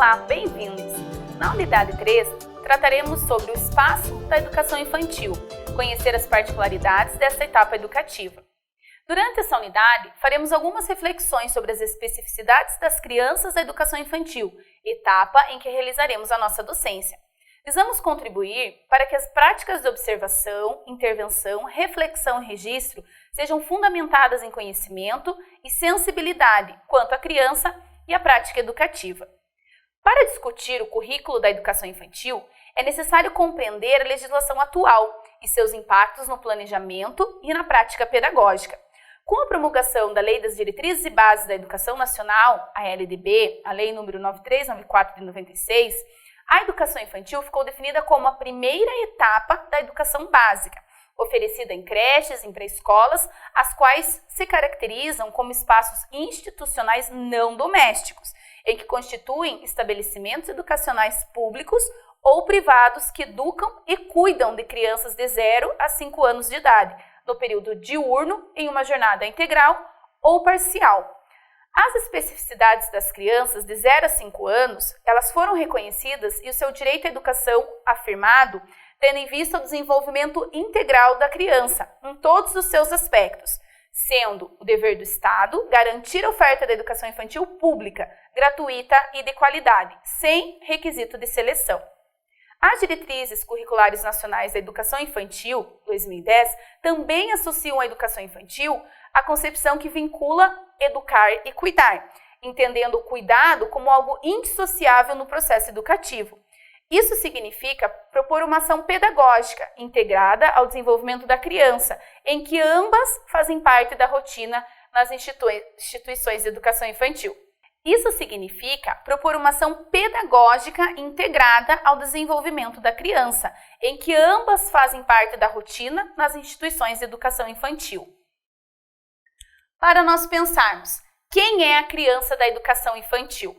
Olá, bem-vindos! Na unidade 3, trataremos sobre o espaço da educação infantil, conhecer as particularidades dessa etapa educativa. Durante essa unidade, faremos algumas reflexões sobre as especificidades das crianças da educação infantil, etapa em que realizaremos a nossa docência. Visamos contribuir para que as práticas de observação, intervenção, reflexão e registro sejam fundamentadas em conhecimento e sensibilidade quanto à criança e à prática educativa. Para discutir o currículo da educação infantil, é necessário compreender a legislação atual e seus impactos no planejamento e na prática pedagógica. Com a promulgação da Lei das Diretrizes e Bases da Educação Nacional, a LDB, a Lei nº 9394 de 96, a educação infantil ficou definida como a primeira etapa da educação básica, oferecida em creches, em pré-escolas, as quais se caracterizam como espaços institucionais não domésticos, em que constituem estabelecimentos educacionais públicos ou privados que educam e cuidam de crianças de 0 a 5 anos de idade, no período diurno, em uma jornada integral ou parcial. As especificidades das crianças de 0 a 5 anos, elas foram reconhecidas e o seu direito à educação afirmado, tendo em vista o desenvolvimento integral da criança, em todos os seus aspectos, sendo o dever do Estado garantir a oferta da educação infantil pública, gratuita e de qualidade, sem requisito de seleção. As diretrizes curriculares nacionais da educação infantil, 2010, também associam a educação infantil à concepção que vincula educar e cuidar, entendendo o cuidado como algo indissociável no processo educativo. Isso significa propor uma ação pedagógica integrada ao desenvolvimento da criança, em que ambas fazem parte da rotina nas instituições de educação infantil. Isso significa propor uma ação pedagógica integrada ao desenvolvimento da criança, em que ambas fazem parte da rotina nas instituições de educação infantil. Para nós pensarmos, quem é a criança da educação infantil?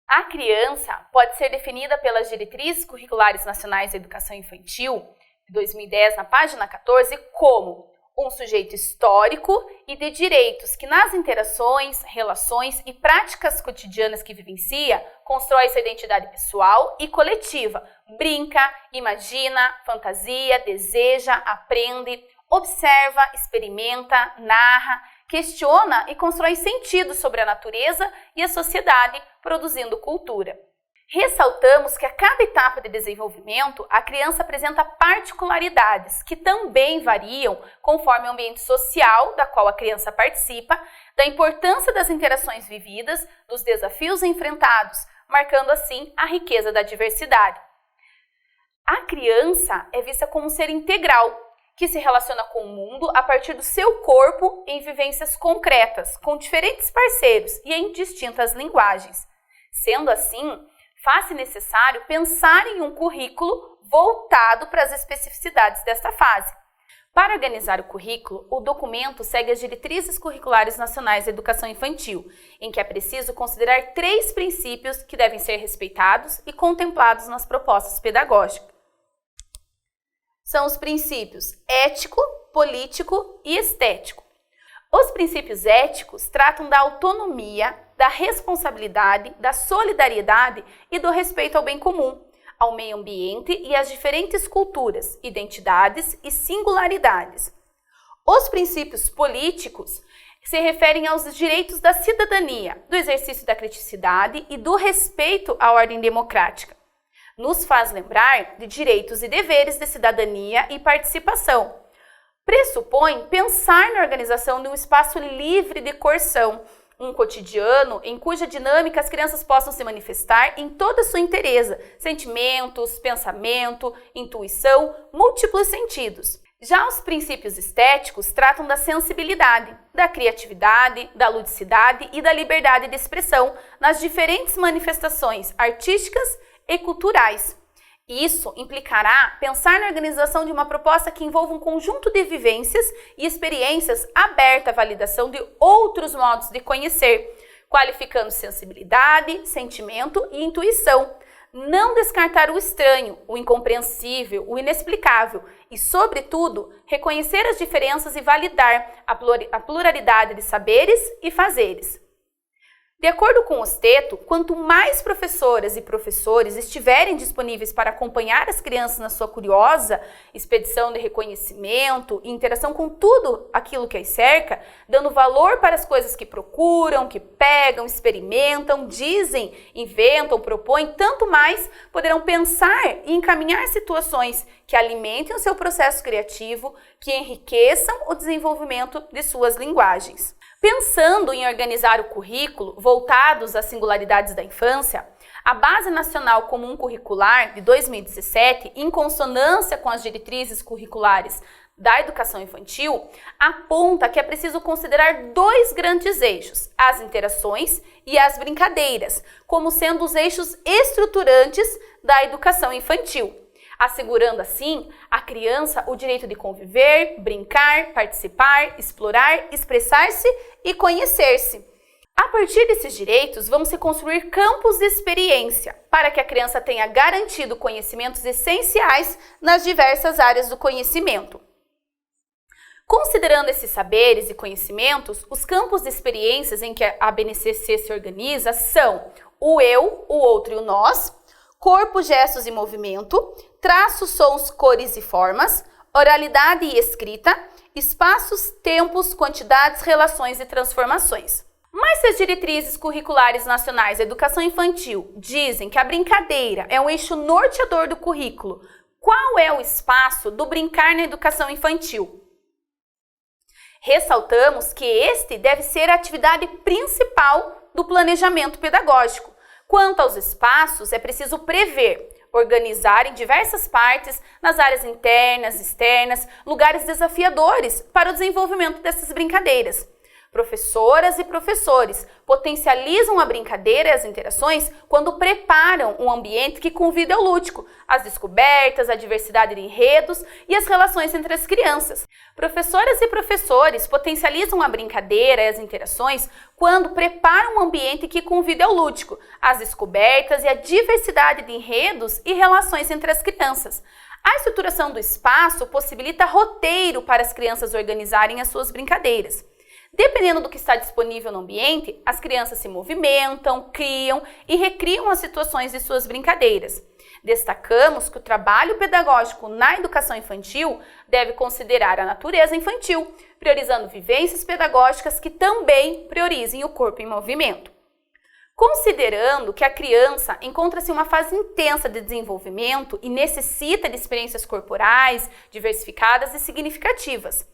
A criança pode ser definida pelas Diretrizes Curriculares Nacionais da Educação Infantil, de 2010, na página 14, como um sujeito histórico e de direitos que nas interações, relações e práticas cotidianas que vivencia, constrói sua identidade pessoal e coletiva, brinca, imagina, fantasia, deseja, aprende, observa, experimenta, narra, questiona e constrói sentidos sobre a natureza e a sociedade, produzindo cultura. Ressaltamos que a cada etapa de desenvolvimento, a criança apresenta particularidades que também variam conforme o ambiente social da qual a criança participa, da importância das interações vividas, dos desafios enfrentados, marcando assim a riqueza da diversidade. A criança é vista como um ser integral, que se relaciona com o mundo a partir do seu corpo em vivências concretas, com diferentes parceiros e em distintas linguagens. Sendo assim, faz-se necessário pensar em um currículo voltado para as especificidades desta fase. Para organizar o currículo, o documento segue as Diretrizes Curriculares Nacionais da Educação Infantil, em que é preciso considerar 3 princípios que devem ser respeitados e contemplados nas propostas pedagógicas. São os princípios ético, político e estético. Os princípios éticos tratam da autonomia, da responsabilidade, da solidariedade e do respeito ao bem comum, ao meio ambiente e às diferentes culturas, identidades e singularidades. Os princípios políticos se referem aos direitos da cidadania, do exercício da criticidade e do respeito à ordem democrática. Nos faz lembrar de direitos e deveres de cidadania e participação. Pressupõe pensar na organização de um espaço livre de coerção, um cotidiano em cuja dinâmica as crianças possam se manifestar em toda a sua inteireza, sentimentos, pensamento, intuição, múltiplos sentidos. Já os princípios estéticos tratam da sensibilidade, da criatividade, da ludicidade e da liberdade de expressão nas diferentes manifestações artísticas e culturais. Isso implicará pensar na organização de uma proposta que envolva um conjunto de vivências e experiências aberta à validação de outros modos de conhecer, qualificando sensibilidade, sentimento e intuição. Não descartar o estranho, o incompreensível, o inexplicável e, sobretudo, reconhecer as diferenças e validar a pluralidade de saberes e fazeres. De acordo com o Steto, quanto mais professoras e professores estiverem disponíveis para acompanhar as crianças na sua curiosa expedição de reconhecimento e interação com tudo aquilo que as cerca, dando valor para as coisas que procuram, que pegam, experimentam, dizem, inventam, propõem, tanto mais poderão pensar e encaminhar situações que alimentem o seu processo criativo, que enriqueçam o desenvolvimento de suas linguagens. Pensando em organizar o currículo voltados às singularidades da infância, a Base Nacional Comum Curricular de 2017, em consonância com as diretrizes curriculares da educação infantil, aponta que é preciso considerar dois grandes eixos, as interações e as brincadeiras, como sendo os eixos estruturantes da educação infantil, assegurando assim à criança o direito de conviver, brincar, participar, explorar, expressar-se e conhecer-se. A partir desses direitos, vão se construir campos de experiência para que a criança tenha garantido conhecimentos essenciais nas diversas áreas do conhecimento. Considerando esses saberes e conhecimentos, os campos de experiências em que a BNCC se organiza são o eu, o outro e o nós, corpo, gestos e movimento, traços, sons, cores e formas, oralidade e escrita, espaços, tempos, quantidades, relações e transformações. Mas se as diretrizes curriculares nacionais da educação infantil dizem que a brincadeira é um eixo norteador do currículo, qual é o espaço do brincar na educação infantil? Ressaltamos que este deve ser a atividade principal do planejamento pedagógico. Quanto aos espaços, é preciso prever, organizar em diversas partes, nas áreas internas, externas, lugares desafiadores para o desenvolvimento dessas brincadeiras. Professoras e professores potencializam a brincadeira e as interações quando preparam um ambiente que convida ao lúdico, as descobertas, a diversidade de enredos e as relações entre as crianças. Professoras e professores potencializam a brincadeira e as interações quando preparam um ambiente que convida ao lúdico, as descobertas e a diversidade de enredos e relações entre as crianças. A estruturação do espaço possibilita roteiro para as crianças organizarem as suas brincadeiras. Dependendo do que está disponível no ambiente, as crianças se movimentam, criam e recriam as situações de suas brincadeiras. Destacamos que o trabalho pedagógico na educação infantil deve considerar a natureza infantil, priorizando vivências pedagógicas que também priorizem o corpo em movimento. Considerando que a criança encontra-se em uma fase intensa de desenvolvimento e necessita de experiências corporais, diversificadas e significativas,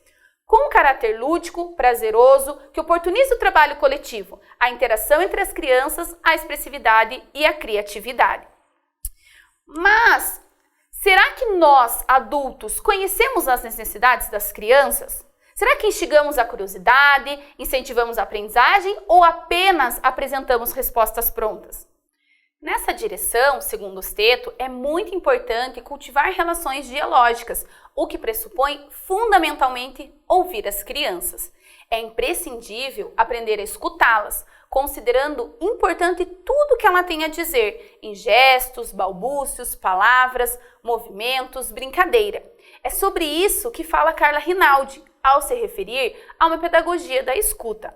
com um caráter lúdico, prazeroso, que oportuniza o trabalho coletivo, a interação entre as crianças, a expressividade e a criatividade. Mas, será que nós, adultos, conhecemos as necessidades das crianças? Será que instigamos a curiosidade, incentivamos a aprendizagem ou apenas apresentamos respostas prontas? Nessa direção, segundo o Steto, é muito importante cultivar relações dialógicas, o que pressupõe fundamentalmente ouvir as crianças. É imprescindível aprender a escutá-las, considerando importante tudo que ela tem a dizer, em gestos, balbúcios, palavras, movimentos, brincadeira. É sobre isso que fala Carla Rinaldi, ao se referir a uma pedagogia da escuta.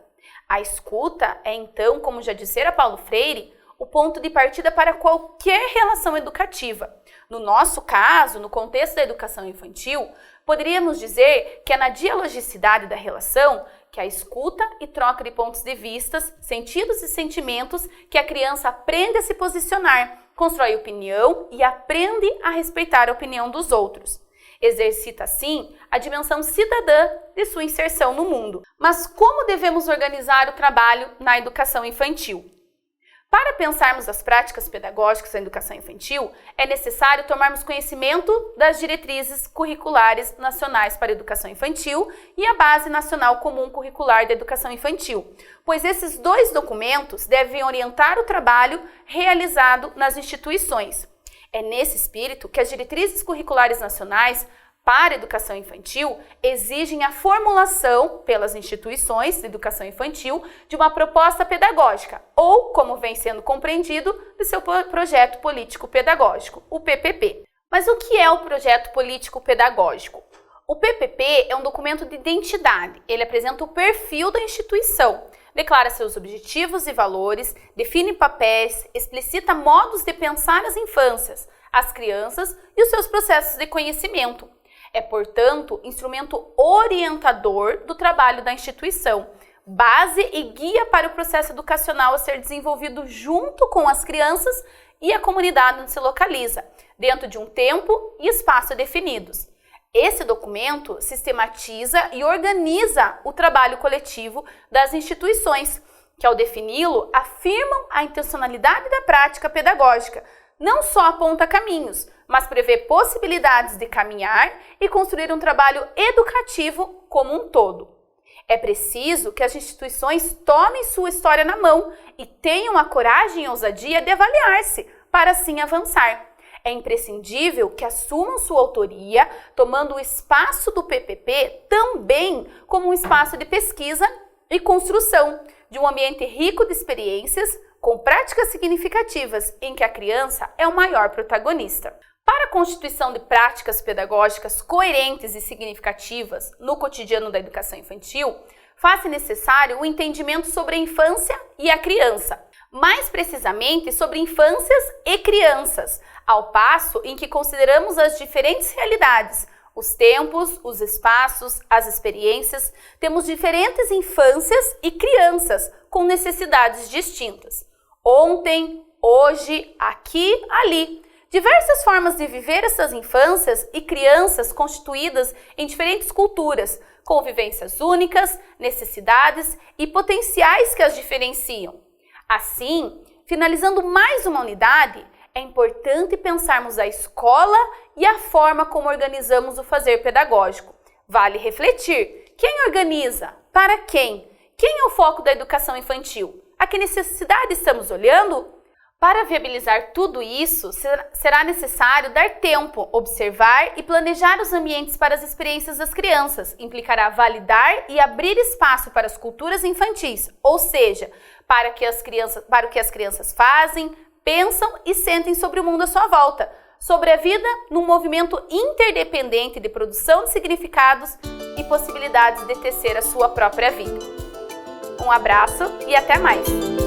A escuta é, então, como já dissera Paulo Freire, o ponto de partida para qualquer relação educativa. No nosso caso, no contexto da educação infantil, poderíamos dizer que é na dialogicidade da relação que a escuta e troca de pontos de vistas, sentidos e sentimentos que a criança aprende a se posicionar, constrói opinião e aprende a respeitar a opinião dos outros. Exercita, assim, a dimensão cidadã de sua inserção no mundo. Mas como devemos organizar o trabalho na educação infantil? Para pensarmos as práticas pedagógicas da educação infantil, é necessário tomarmos conhecimento das diretrizes curriculares nacionais para a educação infantil e a Base Nacional Comum Curricular da Educação Infantil, pois esses dois documentos devem orientar o trabalho realizado nas instituições. É nesse espírito que as diretrizes curriculares nacionais para a educação infantil exigem a formulação pelas instituições de educação infantil de uma proposta pedagógica ou, como vem sendo compreendido, do seu projeto político-pedagógico, o PPP. Mas o que é o projeto político-pedagógico? O PPP é um documento de identidade. Ele apresenta o perfil da instituição, declara seus objetivos e valores, define papéis, explicita modos de pensar as infâncias, as crianças e os seus processos de conhecimento. É, portanto, instrumento orientador do trabalho da instituição, base e guia para o processo educacional a ser desenvolvido junto com as crianças e a comunidade onde se localiza, dentro de um tempo e espaço definidos. Esse documento sistematiza e organiza o trabalho coletivo das instituições, que ao defini-lo afirmam a intencionalidade da prática pedagógica, não só aponta caminhos, mas prevê possibilidades de caminhar e construir um trabalho educativo como um todo. É preciso que as instituições tomem sua história na mão e tenham a coragem e ousadia de avaliar-se, para assim avançar. É imprescindível que assumam sua autoria, tomando o espaço do PPP também como um espaço de pesquisa e construção de um ambiente rico de experiências, com práticas significativas em que a criança é o maior protagonista. Para a constituição de práticas pedagógicas coerentes e significativas no cotidiano da educação infantil, faz-se necessário o entendimento sobre a infância e a criança, mais precisamente sobre infâncias e crianças, ao passo em que consideramos as diferentes realidades, os tempos, os espaços, as experiências, temos diferentes infâncias e crianças com necessidades distintas. Ontem, hoje, aqui, ali. Diversas formas de viver essas infâncias e crianças constituídas em diferentes culturas, com vivências únicas, necessidades e potenciais que as diferenciam. Assim, finalizando mais uma unidade, é importante pensarmos a escola e a forma como organizamos o fazer pedagógico. Vale refletir: quem organiza? Para quem? Quem é o foco da educação infantil? A que necessidade estamos olhando? Para viabilizar tudo isso, será necessário dar tempo, observar e planejar os ambientes para as experiências das crianças. Implicará validar e abrir espaço para as culturas infantis, ou seja, para o que as crianças fazem, pensam e sentem sobre o mundo à sua volta, sobre a vida num movimento interdependente de produção de significados e possibilidades de tecer a sua própria vida. Um abraço e até mais!